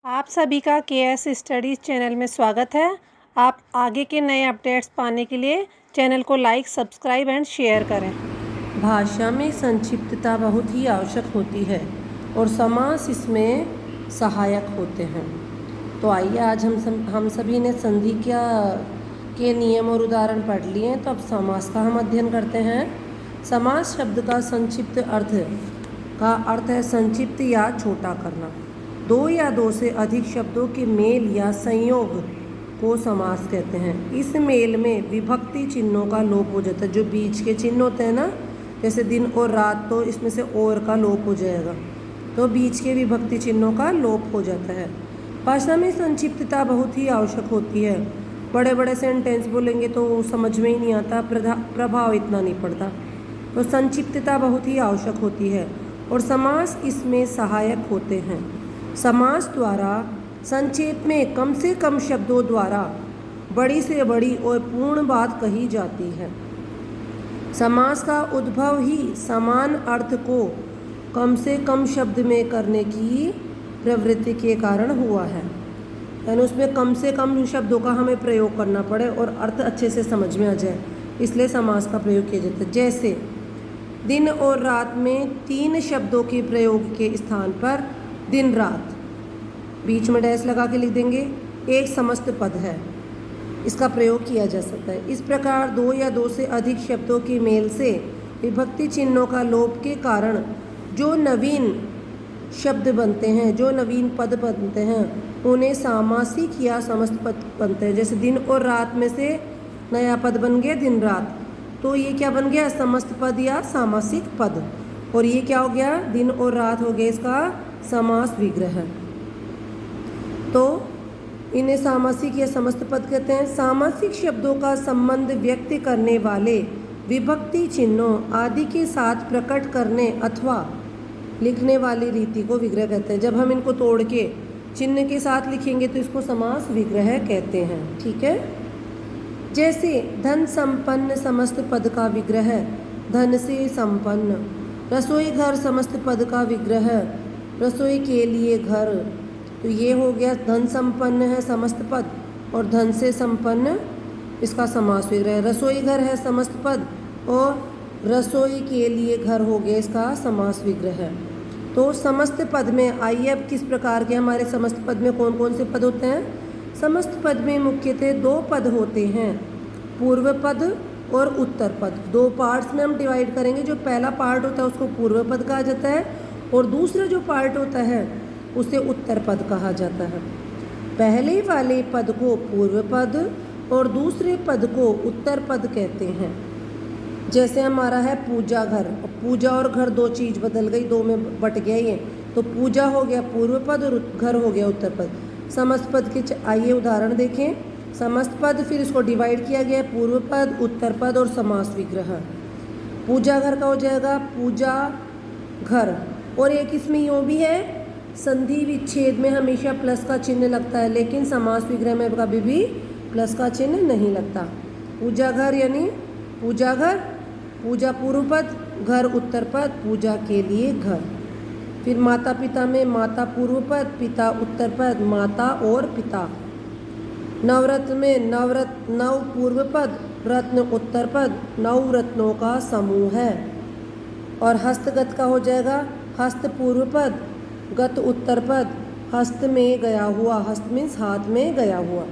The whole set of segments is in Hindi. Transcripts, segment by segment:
आप सभी का केएस स्टडीज़ चैनल में स्वागत है। आप आगे के नए अपडेट्स पाने के लिए चैनल को लाइक, सब्सक्राइब एंड शेयर करें। भाषा में संक्षिप्तता बहुत ही आवश्यक होती है और समास इसमें सहायक होते हैं। तो आइए आज हम सभी ने संधि के नियम और उदाहरण पढ़ लिए हैं, तो अब समास का हम अध्ययन करते हैं। समास शब्द का संक्षिप्त अर्थ है संक्षिप्त या छोटा करना। दो या दो से अधिक शब्दों के मेल या संयोग को समास कहते हैं। इस मेल में विभक्ति चिन्हों का लोप हो जाता है। जो बीच के चिन्ह होते हैं ना, जैसे दिन और रात, तो इसमें से और का लोप हो जाएगा, तो बीच के विभक्ति चिन्हों का लोप हो जाता है। भाषा में संक्षिप्तता बहुत ही आवश्यक होती है। बड़े बड़े सेंटेंस बोलेंगे तो समझ में ही नहीं आता, प्रभाव इतना नहीं पड़ता। तो संक्षिप्तता बहुत ही आवश्यक होती है और समास इसमें सहायक होते हैं। समास द्वारा संक्षेप में कम से कम शब्दों द्वारा बड़ी से बड़ी और पूर्ण बात कही जाती है। समास का उद्भव ही समान अर्थ को कम से कम शब्द में करने की प्रवृत्ति के कारण हुआ है। यानी उसमें कम से कम शब्दों का हमें प्रयोग करना पड़े और अर्थ अच्छे से समझ में आ जाए, इसलिए समास का प्रयोग किया जाता है। जैसे दिन और रात में 3 शब्दों के प्रयोग के स्थान पर दिन रात, बीच में डैश लगा के लिख देंगे, एक समस्त पद है, इसका प्रयोग किया जा सकता है। इस प्रकार दो या दो से अधिक शब्दों के मेल से विभक्ति चिन्हों का लोप के कारण जो नवीन शब्द बनते हैं, जो नवीन पद बनते हैं, उन्हें सामासिक या समस्त पद बनते हैं। जैसे दिन और रात में से नया पद बन गया दिन रात, तो ये क्या बन गया, समस्त पद या सामासिक पद। और ये क्या हो गया, दिन और रात हो गया इसका समास विग्रह। तो इन्हें सामासिक या समस्त पद कहते हैं। सामासिक शब्दों का संबंध व्यक्त करने वाले विभक्ति चिन्हों आदि के साथ प्रकट करने अथवा लिखने वाली रीति को विग्रह कहते हैं। जब हम इनको तोड़ के चिन्ह के साथ लिखेंगे तो इसको समास विग्रह कहते हैं। ठीक है। जैसे धन संपन्न समस्त पद का विग्रह धन से संपन्न। रसोई घर समस्त पद का विग्रह रसोई के लिए घर। तो ये हो गया धन संपन्न है समस्त पद और धन से संपन्न इसका समास विग्रह। रसोई घर है समस्त पद और रसोई के लिए घर हो गया इसका समास विग्रह। तो समस्त पद में आइए अब किस प्रकार के हमारे समस्त पद में कौन कौन से पद होते हैं। समस्त पद में मुख्यतः 2 पद होते हैं, पूर्व पद और उत्तर पद। 2 पार्ट्स में हम डिवाइड करेंगे। जो पहला पार्ट होता है उसको पूर्व पद कहा जाता है और दूसरा जो पार्ट होता है उसे उत्तर पद कहा जाता है। पहले वाले पद को पूर्व पद और दूसरे पद को उत्तर पद कहते हैं। जैसे हमारा है पूजा घर, पूजा और घर 2 चीज़ बदल गई, 2 में बट गया ये, तो पूजा हो गया पूर्व पद और घर हो गया उत्तर पद। समस्त पद के आइए उदाहरण देखें। समस्त पद फिर इसको डिवाइड किया गया, पूर्व पद, उत्तर पद और समास विग्रह। पूजा घर का हो जाएगा पूजा घर। और एक इसमें यूँ भी है, संधि विच्छेद में हमेशा प्लस का चिन्ह लगता है, लेकिन समास विग्रह में कभी भी प्लस का चिन्ह नहीं लगता। पूजा घर यानी पूजा घर, पूजा पूर्व पद, घर उत्तर पद, पूजा के लिए घर। फिर माता पिता में माता पूर्व पद, पिता उत्तर पद, माता और पिता। नवरत्न में नव पूर्व पद, रत्न उत्तर पद, 9 रत्नों का समूह है। और हस्तगत का हो जाएगा हस्त पूर्व पद, गत उत्तर पद, हस्त में गया हुआ, हस्त मीन्स हाथ में गया हुआ।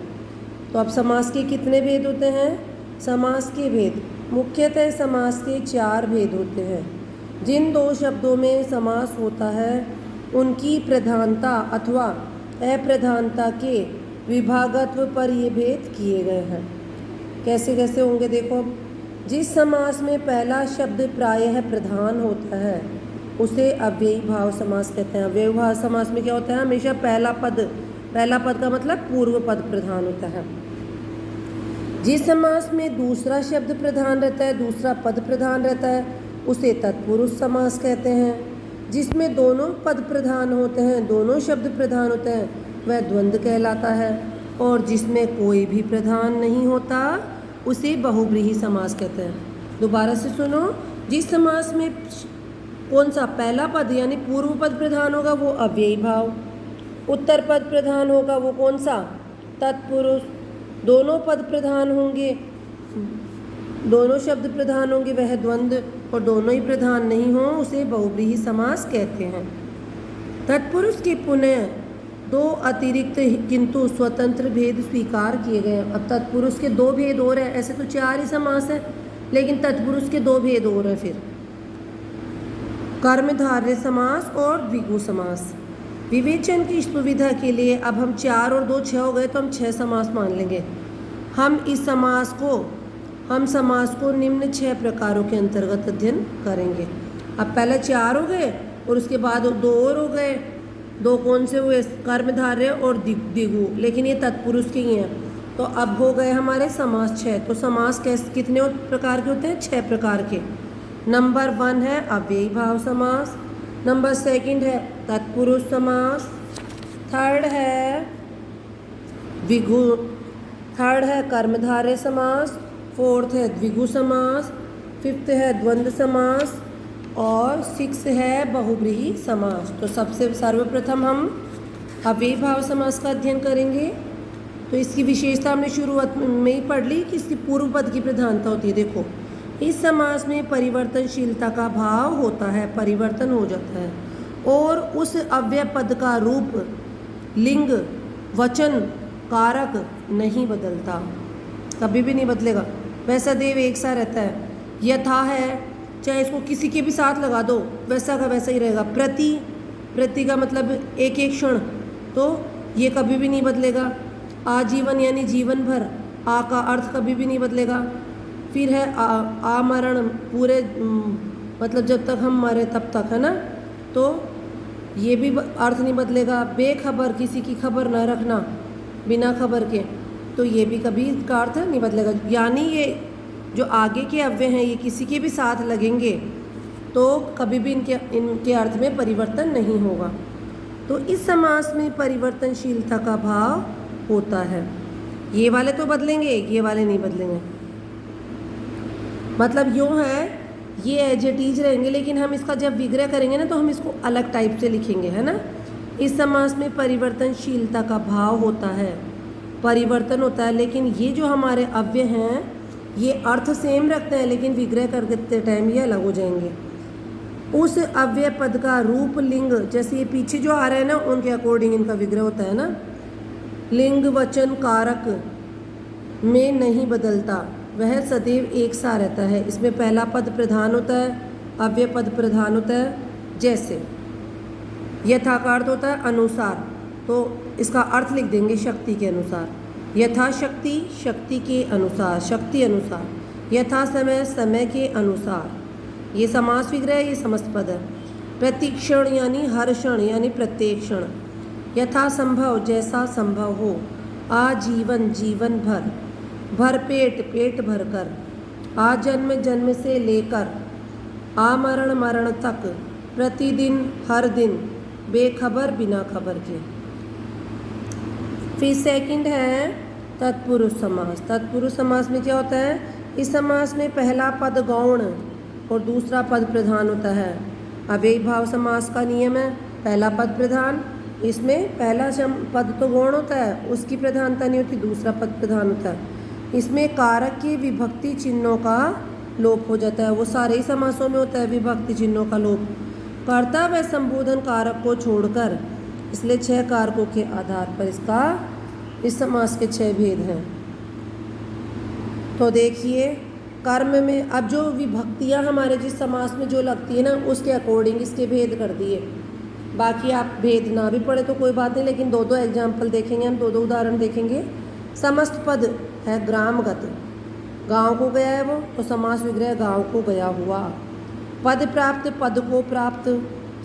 तो अब समास के कितने भेद होते हैं। समास के भेद मुख्यतः समास के 4 भेद होते हैं। जिन 2 शब्दों में समास होता है उनकी प्रधानता अथवा अप्रधानता के विभागत्व पर ये भेद किए गए हैं। कैसे कैसे होंगे देखो। जिस समास में पहला शब्द प्रायः प्रधान होता है उसे अव्ययी भाव समास कहते हैं। अव्ययी भाव समास में क्या होता है, हमेशा पहला पद का मतलब पूर्व पद प्रधान होता है। जिस समास में दूसरा शब्द प्रधान रहता है, दूसरा पद प्रधान रहता है, उसे तत्पुरुष समास कहते हैं। जिसमें दोनों पद प्रधान होते हैं, दोनों शब्द प्रधान होते हैं, वह द्वंद्व कहलाता है। और जिसमें कोई भी प्रधान नहीं होता उसे बहुव्रीहि समास कहते हैं। दोबारा से सुनो। जिस समास में कौन सा पहला पद यानी पूर्व पद प्रधान होगा वो अव्ययी भाव, उत्तर पद प्रधान होगा वो कौन सा? तत्पुरुष। दोनों पद प्रधान होंगे, दोनों शब्द प्रधान होंगे वह द्वंद्व, और दोनों ही प्रधान नहीं हो उसे बहुव्रीहि समास कहते हैं। तत्पुरुष के पुनः दो अतिरिक्त किंतु स्वतंत्र भेद स्वीकार किए गए। अब तत्पुरुष के दो भेद और हैं, ऐसे तो 4 ही समास हैं, लेकिन तत्पुरुष के 2 भेद और हैं। फिर कर्मधारय समास और द्विगु समास। विवेचन की सुविधा के लिए अब हम 4 और 2 6 हो गए, तो हम 6 समास मान लेंगे। हम समास को निम्न 6 प्रकारों के अंतर्गत अध्ययन करेंगे। अब पहले 4 हो गए और उसके बाद 2 और हो गए। 2 कौन से हुए? कर्मधारय और द्विगु, लेकिन ये तत्पुरुष के ही हैं। तो अब हो गए हमारे समास 6। तो समास कितने प्रकार के होते हैं? 6 प्रकार के। नंबर 1 है अव्ययी भाव समास, नंबर 2 है तत्पुरुष समास, थर्ड है कर्मधारय समास, 4th है द्विगु समास, 5th है द्वंद्व समास और 6 है बहुव्रीहि समास। तो सबसे सर्वप्रथम हम अव्ययी भाव समास का अध्ययन करेंगे। तो इसकी विशेषता हमने शुरुआत में ही पढ़ ली कि इसकी पूर्व पद की प्रधानता होती है। देखो, इस समास में परिवर्तनशीलता का भाव होता है, परिवर्तन हो जाता है, और उस अव्यय पद का रूप, लिंग, वचन, कारक नहीं बदलता, कभी भी नहीं बदलेगा। वैसा देव एक सा रहता है। यथा है, चाहे इसको किसी के भी साथ लगा दो वैसा का वैसा ही रहेगा। प्रति का मतलब एक क्षण, तो ये कभी भी नहीं बदलेगा। आजीवन यानी जीवन भर, आ का अर्थ कभी भी नहीं बदलेगा। फिर है आमरण, पूरे मतलब जब तक हम मरे तब तक, है ना, तो ये भी अर्थ नहीं बदलेगा। बेखबर, किसी की खबर न रखना बिना खबर के, तो ये भी कभी इसका अर्थ नहीं बदलेगा। यानी ये जो आगे के अव्यय हैं ये किसी के भी साथ लगेंगे तो कभी भी इनके अर्थ में परिवर्तन नहीं होगा। तो इस समास में परिवर्तनशीलता का भाव होता है। ये वाले तो बदलेंगे, ये वाले नहीं बदलेंगे। मतलब यूँ है, ये एज इट इज रहेंगे, लेकिन हम इसका जब विग्रह करेंगे ना तो हम इसको अलग टाइप से लिखेंगे, है ना। इस समास में परिवर्तनशीलता का भाव होता है, परिवर्तन होता है, लेकिन ये जो हमारे अव्यय हैं ये अर्थ सेम रखते हैं, लेकिन विग्रह करते टाइम ये अलग हो जाएंगे। उस अव्यय पद का रूप, लिंग, जैसे ये पीछे जो आ रहे हैं ना उनके अकॉर्डिंग इनका विग्रह होता है ना। लिंग, वचन, कारक में नहीं बदलता, वह सदैव एक सा रहता है। इसमें पहला पद प्रधान होता है, अव्यय पद प्रधान होता है। जैसे यथा का अर्थ होता है अनुसार, तो इसका अर्थ लिख देंगे शक्ति के अनुसार। यथाशक्ति, शक्ति के अनुसार, शक्ति अनुसार। यथा समय, समय के अनुसार। ये समास विग्रह है, ये समस्त पद है। प्रतिक्षण यानी हर क्षण यानी प्रत्येक क्षण। यथा संभव, जैसा संभव हो। आजीवन, जीवन भर। भर पेट, पेट भर कर। आजन्म, जन्म से लेकर। आमरण, मरण तक। प्रतिदिन, हर दिन। बेखबर, बिना खबर के। फिर 2 है तत्पुरुष समास। तत्पुरुष समास में क्या होता है? इस समास में पहला पद गौण और दूसरा पद प्रधान होता है। अव्ययी भाव समास का नियम है पहला पद प्रधान। इसमें पहला पद तो गौण होता है, उसकी प्रधानता नहीं होती, दूसरा पद प्रधान होता है। इसमें कारक के विभक्ति चिन्हों का लोप हो जाता है। वो सारे ही समासों में होता है विभक्ति चिन्हों का लोप। कर्ता व संबोधन कारक को छोड़कर, इसलिए 6 कारकों के आधार पर इस समास के 6 भेद हैं। तो देखिए, कर्म में अब जो विभक्तियां हमारे जिस समास में जो लगती है ना उसके अकॉर्डिंग इसके भेद कर दिए। बाकी आप भेद ना भी पढ़े तो कोई बात नहीं, लेकिन 2-2 एग्जाम्पल देखेंगे हम, 2-2 उदाहरण देखेंगे। समस्त पद है ग्रामगत, गांव को गया है वो, तो समास विग्रह गांव को गया हुआ। पद प्राप्त, पद को प्राप्त।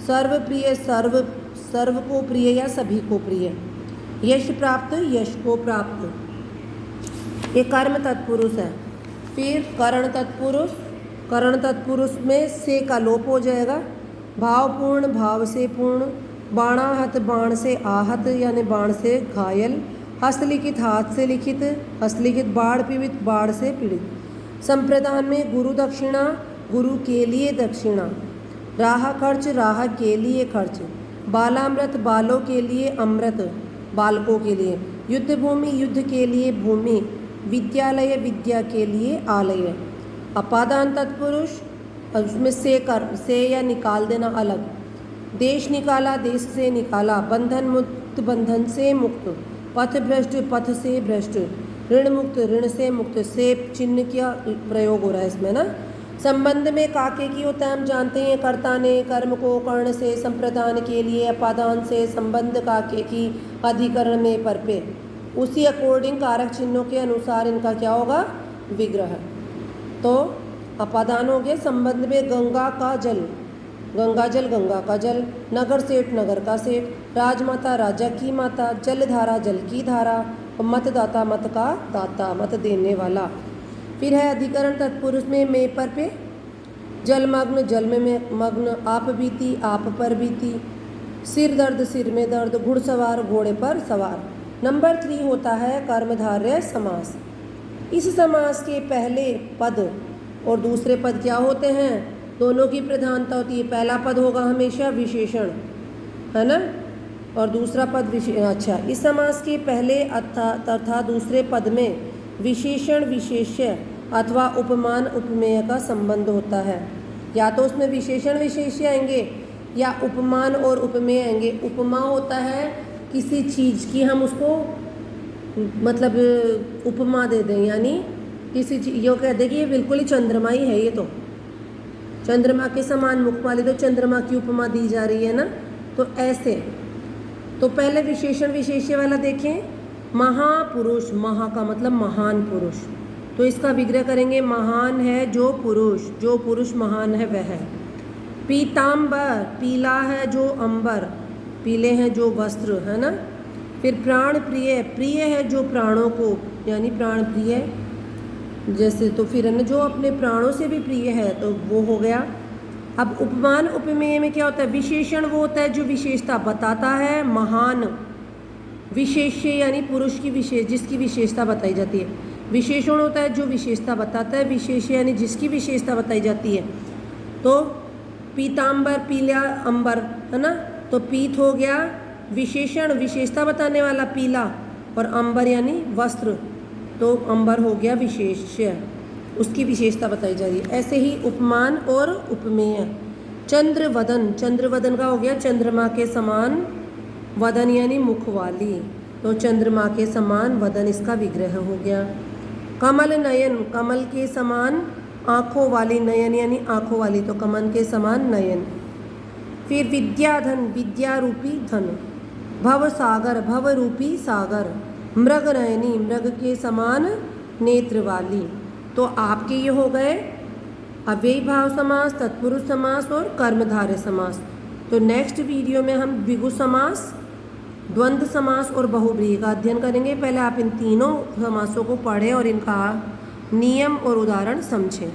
सर्वप्रिय, सर्व को प्रिय या सभी को प्रिय। यश प्राप्त, यश को प्राप्त। ये कर्म तत्पुरुष है। फिर करण तत्पुरुष, करण तत्पुरुष में से का लोप हो जाएगा। भावपूर्ण, भाव से पूर्ण। बाणाहत, बाण से आहत यानी बाण से घायल। हस्तलिखित, हाथ से लिखित। हस्तलिखित, बाढ़ पीड़ित, बाढ़ से पीड़ित। संप्रदान में गुरु दक्षिणा, गुरु के लिए दक्षिणा। राह खर्च, राह के लिए खर्च। बालामृत बालों के लिए, अमृत बालकों के लिए। युद्ध भूमि युद्ध के लिए भूमि। विद्यालय विद्या के लिए आलय। अपादान तत्पुरुष, उसमें से या निकाल देना अलग। देश निकाला देश से निकाला। बंधन मुक्त बंधन से मुक्त। पथ भ्रष्ट पथ से भ्रष्ट। ऋण मुक्त ऋण से मुक्त। से चिन्ह का प्रयोग हो रहा है इसमें ना। संबंध में काके की होता है हम जानते हैं, कर्ता ने कर्म को कर्ण से संप्रदान के लिए। अपादान से संबंध काके की, अधिकरण में पर पे। उसी अकॉर्डिंग कारक चिन्हों के अनुसार इनका क्या होगा, विग्रह। तो अपादान हो गया संबंध में गंगा का जल, गंगा जल गंगा का जल। नगर सेठ नगर का सेठ। राजमाता राजा की माता। जलधारा जल की धारा। मतदाता मत का दाता, मत देने वाला। फिर है अधिकरण तत्पुरुष में पर पे। जलमग्न जल में मग्न। आप बीती आप पर बीती। सिर दर्द सिर में दर्द। घुड़सवार घोड़े पर सवार। नंबर 3 होता है कर्मधारय समास। इस समास के पहले पद और दूसरे पद क्या होते हैं, दोनों की प्रधानता होती है। पहला पद होगा हमेशा विशेषण, है ना, और दूसरा पद अच्छा, इस समास के पहले तथा दूसरे पद में विशेषण विशेष्य अथवा उपमान उपमेय का संबंध होता है। या तो उसमें विशेषण विशेष्य आएंगे या उपमान और उपमेय आएंगे। उपमा होता है किसी चीज़ की हम उसको मतलब उपमा दे दें, यानी किसी चीज यो कह दे कि ये बिल्कुल ही चंद्रमा ही है, ये तो चंद्रमा के समान मुख वाली, तो चंद्रमा की उपमा दी जा रही है ना। तो ऐसे, तो पहले विशेषण विशेष्य वाला देखें। महापुरुष, महा का मतलब महान पुरुष, तो इसका विग्रह करेंगे महान है जो पुरुष महान है वह। पीताम्बर, पीला है जो अंबर, पीले हैं जो वस्त्र, है ना। फिर प्राण प्रिय, प्रिय है जो प्राणों को, यानी प्राण प्रिय जैसे, तो फिर है ना जो अपने प्राणों से भी प्रिय है, तो वो हो गया। अब उपमान उपमेय में क्या होता है, विशेषण वो होता है जो विशेषता बताता है। महान विशेष्य यानी पुरुष की विशेष, जिसकी विशेषता बताई जाती है। विशेषण होता है जो विशेषता बताता है। विशेष यानी जिसकी विशेषता बताई जाती है। तो पीताम्बर पीला अंबर, है ना, तो पीत हो गया विशेषण विशेषता बताने वाला पीला, और अंबर यानी वस्त्र, तो अंबर हो गया विशेष्य, उसकी विशेषता बताई जा रही है। ऐसे ही उपमान और उपमेय। चंद्रवदन, चंद्रवदन का हो गया चंद्रमा के समान, वदन यानी मुख वाली, तो चंद्रमा के समान वदन, इसका विग्रह हो गया। कमल नयन, कमल के समान आँखों वाली, नयन यानी आँखों वाली, तो कमल के समान नयन। फिर विद्याधन, विद्या रूपी धन। भव सागर, भव रूपी सागर। मृग नयनी, मृग के समान नेत्र वाली। तो आपके ये हो गए अव्ययी भाव समास, तत्पुरुष समास और कर्मधारय समास। तो नेक्स्ट वीडियो में हम द्विगु समास, द्वंद्व समास और बहुव्रीहि का अध्ययन करेंगे। पहले आप इन तीनों समासों को पढ़ें और इनका नियम और उदाहरण समझें।